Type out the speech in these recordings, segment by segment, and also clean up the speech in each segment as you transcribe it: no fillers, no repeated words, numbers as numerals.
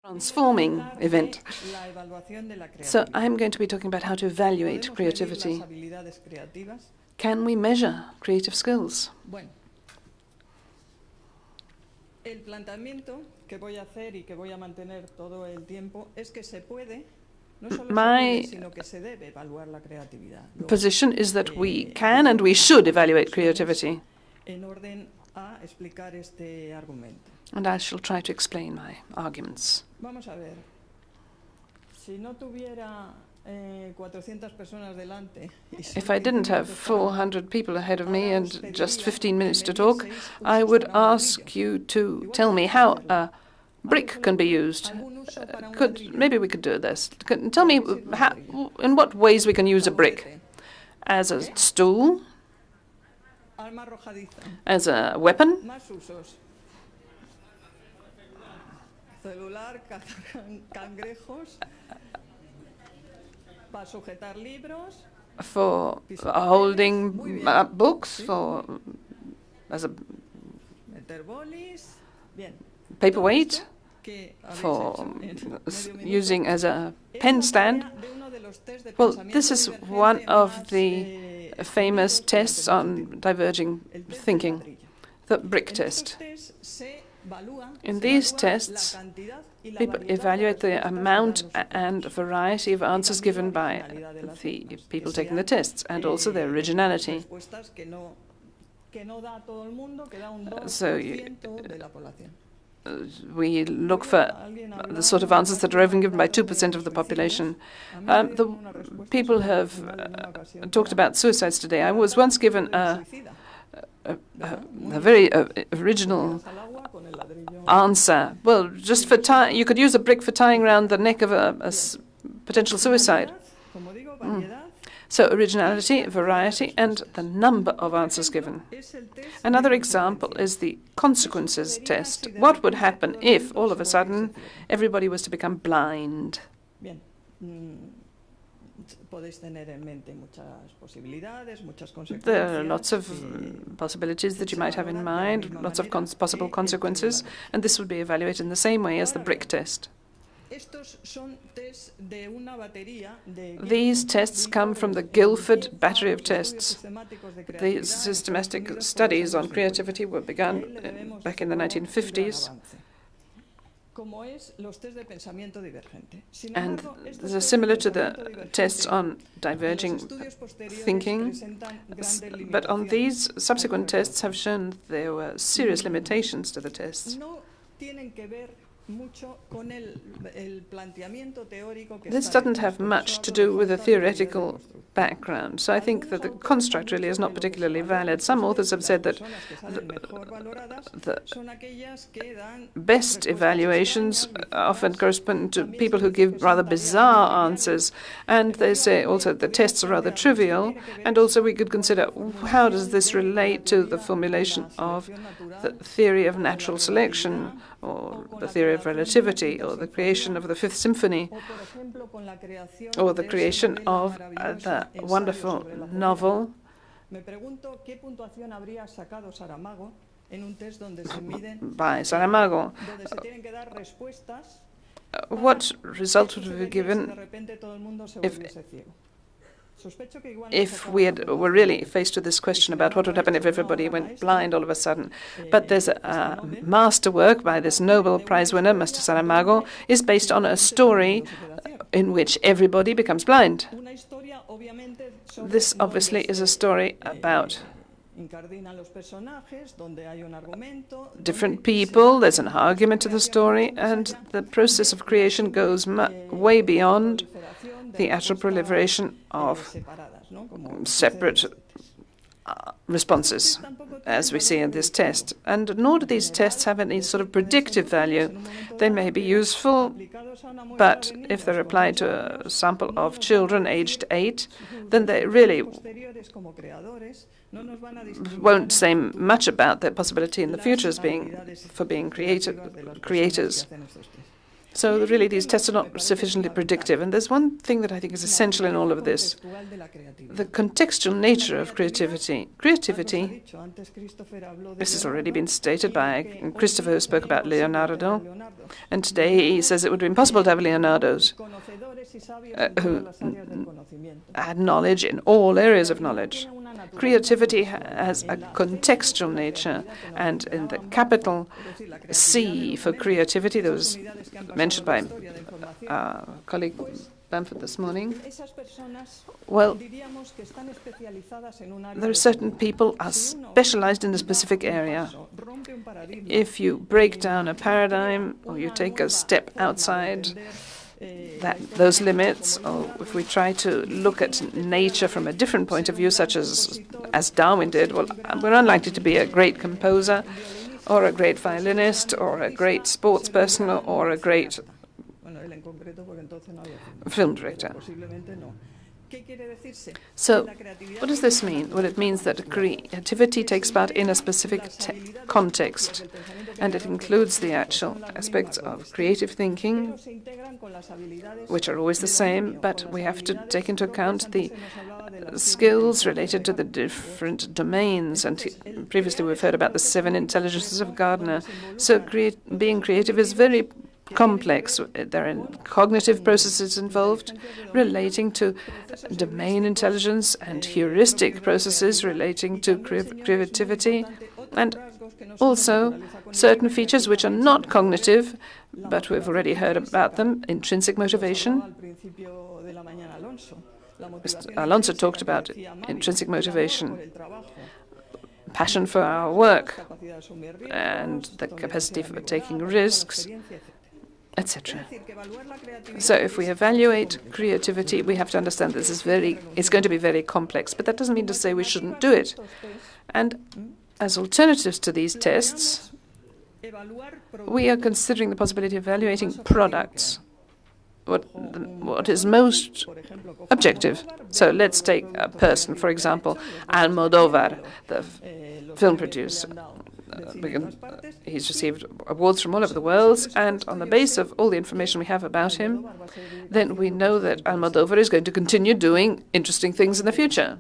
transforming event. So I'm going to be talking about how to evaluate creativity. Can we measure creative skills? El planteamiento que voy a hacer y que voy a mantener todo el tiempo es que se puede, no solo se puede, sino que se debe evaluar la creatividad. Position is that we can and we should evaluate creativity. En orden a explicar este argumento. And I shall try to explain my arguments. Vamos a ver. Si no tuviera 400 personas delante. If I didn't have 400 people ahead of me and just 15 minutes to talk, I would ask you to tell me how a brick can be used. Maybe we could do this. Tell me in what ways we can use a brick. As a stool, as a weapon, celular, cangrejos, para sujetar libros, for holding books, as a paperweight, for using as a pen stand. Well, this is one of the famous tests on diverging thinking, the brick test. In these tests, people evaluate the amount and variety of answers given by the people taking the tests, and also their originality. So we look for the sort of answers that are even given by 2% of the population. The people have talked about suicides today. I was once given a very original answer. Well, just for you could use a brick for tying around the neck of a potential suicide. So originality, variety, and the number of answers given. Another example is the consequences test. What would happen if, all of a sudden, everybody was to become blind? There are lots of possibilities that you might have in mind, lots of possible consequences, and this would be evaluated in the same way as the brick test. These tests come from the Guildford battery of tests. These systematic studies on creativity were begun back in the 1950s. And they're similar to the tests on diverging thinking, but on these subsequent tests have shown there were serious limitations to the tests. This doesn't have much to do with a theoretical background, so I think that the construct really is not particularly valid. Some authors have said that the best evaluations often correspond to people who give rather bizarre answers, and they say also the tests are rather trivial, and also we could consider how does this relate to the formulation of the theory of natural selection, or the theory of relativity, or the creation of the Fifth Symphony, or the creation of the wonderful novel by Saramago. What result would we be given if we were really faced with this question about what would happen if everybody went blind all of a sudden? But there's a masterwork by this Nobel Prize winner, Mr. Saramago, is based on a story in which everybody becomes blind. This obviously is a story about different people, there's an argument to the story, and the process of creation goes way beyond the actual proliferation of separate responses, as we see in this test. And nor do these tests have any sort of predictive value. They may be useful, but if they're applied to a sample of children aged 8, then they really won't say much about their possibility in the future as being creators. So really these tests are not sufficiently predictive. And there's one thing that I think is essential in all of this: the contextual nature of creativity. Creativity, this has already been stated by Christopher, who spoke about Leonardo, and today he says it would be impossible to have Leonardos who had knowledge in all areas of knowledge. Creativity has a contextual nature, and in the capital C for creativity that was mentioned by our colleague Bamford this morning, well, there are certain people are specialized in a specific area. If you break down a paradigm or you take a step outside those limits, or if we try to look at nature from a different point of view, such as Darwin did, well, we're unlikely to be a great composer or a great violinist or a great sports person or a great film director. So, what does this mean? Well, it means that creativity takes part in a specific context, and it includes the actual aspects of creative thinking, which are always the same, but we have to take into account the skills related to the different domains. And previously we've heard about the 7 intelligences of Gardner. So being creative is very complex. There are cognitive processes involved relating to domain intelligence and heuristic processes relating to creativity, and also certain features which are not cognitive, but we've already heard about them: intrinsic motivation. Alonso talked about intrinsic motivation, passion for our work, and the capacity for taking risks, etc. So if we evaluate creativity, we have to understand this is it's going to be very complex, but that doesn't mean to say we shouldn't do it. And as alternatives to these tests, we are considering the possibility of evaluating products, what is most objective. So let's take a person, for example, Almodóvar, the film producer. He's received awards from all over the world, and on the basis of all the information we have about him, then we know that Almodóvar is going to continue doing interesting things in the future.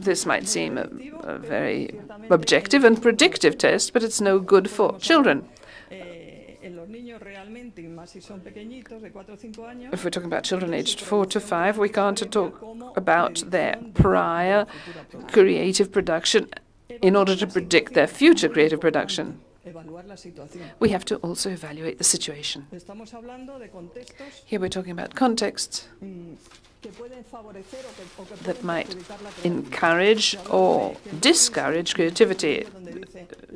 This might seem a very objective and predictive test, but it's no good for children. If we're talking about children aged 4 to 5, we can't talk about their prior creative production in order to predict their future creative production. We have to also evaluate the situation. Here we're talking about contexts that might encourage or discourage creativity.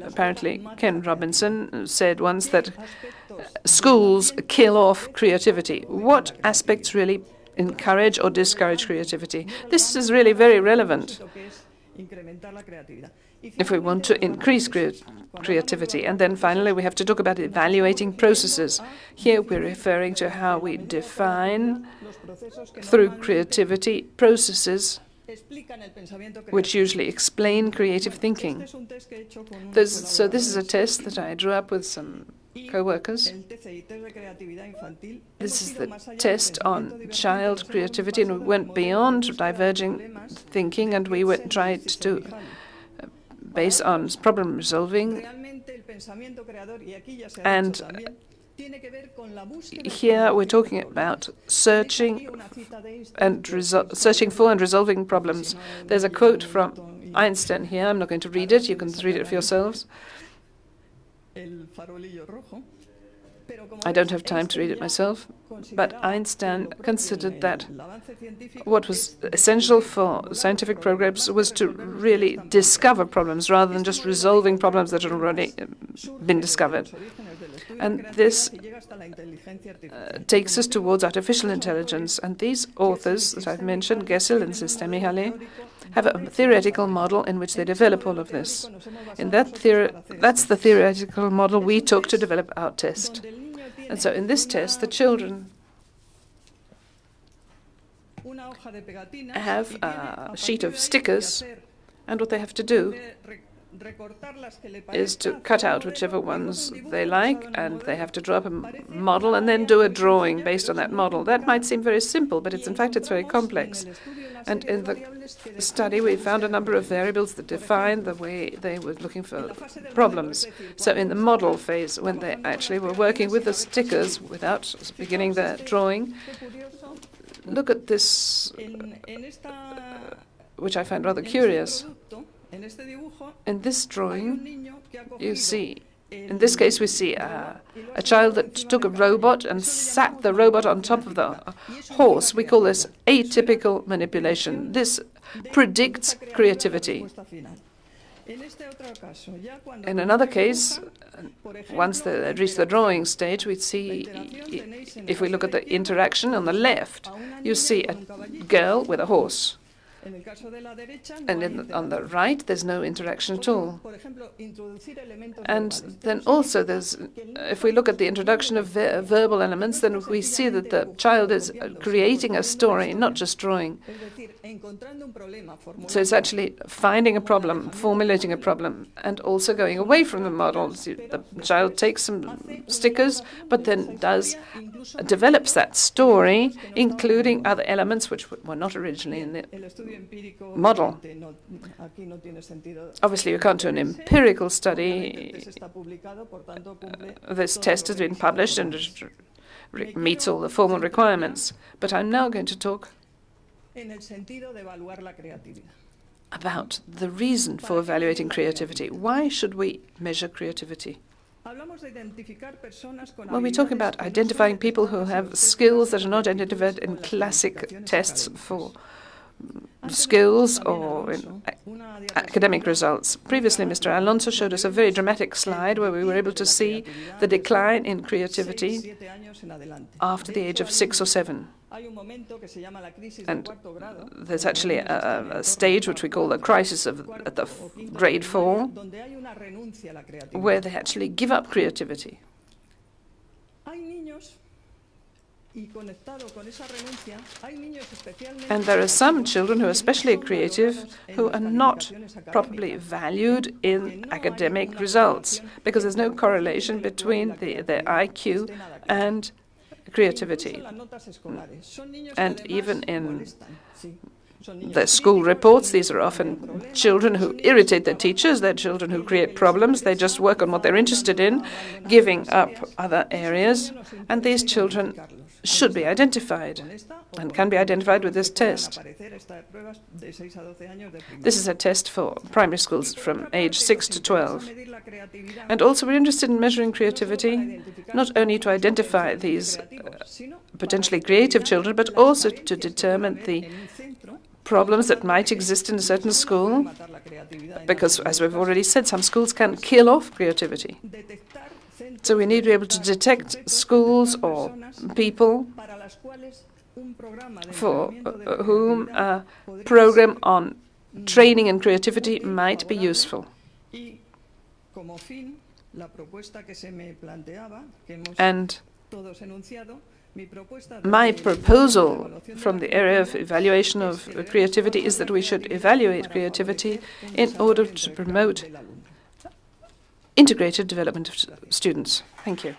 Apparently, Ken Robinson said once that schools kill off creativity. What aspects really encourage or discourage creativity? This is really very relevant if we want to increase creativity. And then finally, we have to talk about evaluating processes. Here we're referring to how we define, through creativity, processes which usually explain creative thinking. So this is a test that I drew up with some co-workers. This is the test on child creativity, and we went beyond diverging thinking, and we tried to base on problem resolving. And here we're talking about searching for and resolving problems. There's a quote from Einstein here. I'm not going to read it. You can read it for yourselves. I don't have time to read it myself, but Einstein considered that what was essential for scientific progress was to really discover problems rather than just resolving problems that had already been discovered. And this takes us towards artificial intelligence. And these authors that I've mentioned, Gesell and Sistemi-Halle, have a theoretical model in which they develop all of this. In that's the theoretical model we took to develop our test. And so in this test, the children have a sheet of stickers, and what they have to do is to cut out whichever ones they like, and they have to draw up a model and then do a drawing based on that model. That might seem very simple, but in fact it's very complex. And in the study we found a number of variables that define the way they were looking for problems. So in the model phase, when they actually were working with the stickers without beginning their drawing, look at this, which I find rather curious. In this drawing, you see, in this case, we see a child that took a robot and sat the robot on top of the horse. We call this atypical manipulation. This predicts creativity. In another case, once they reach the drawing stage, we see, if we look at the interaction on the left, you see a girl with a horse. And on the right, there's no interaction at all. And then also, if we look at the introduction of verbal elements, then we see that the child is creating a story, not just drawing. So it's actually finding a problem, formulating a problem, and also going away from the models. The child takes some stickers, but then develops that story, including other elements which were not originally in the model. Obviously, you can't do an empirical study. This test has been published and meets all the formal requirements. But I'm now going to talk about the reason for evaluating creativity. Why should we measure creativity? Well, we talk about identifying people who have skills that are not identified in classic tests for skills or in academic results. Previously, Mr. Alonso showed us a very dramatic slide where we were able to see the decline in creativity after the age of 6 or 7. And there's actually a stage which we call the crisis at the grade 4, where they actually give up creativity. And there are some children who are especially creative who are not properly valued in academic results because there's no correlation between their IQ and creativity. And even in the school reports, these are often children who irritate their teachers, they're children who create problems, they just work on what they're interested in, giving up other areas, and these children should be identified and can be identified with this test. This is a test for primary schools from age 6 to 12. And also we're interested in measuring creativity, not only to identify these potentially creative children, but also to determine the problems that might exist in a certain school, because, as we've already said, some schools can kill off creativity. So we need to be able to detect schools or people for whom a program on training in creativity might be useful. And my proposal from the area of evaluation of creativity is that we should evaluate creativity in order to promote integrated development of students. Thank you.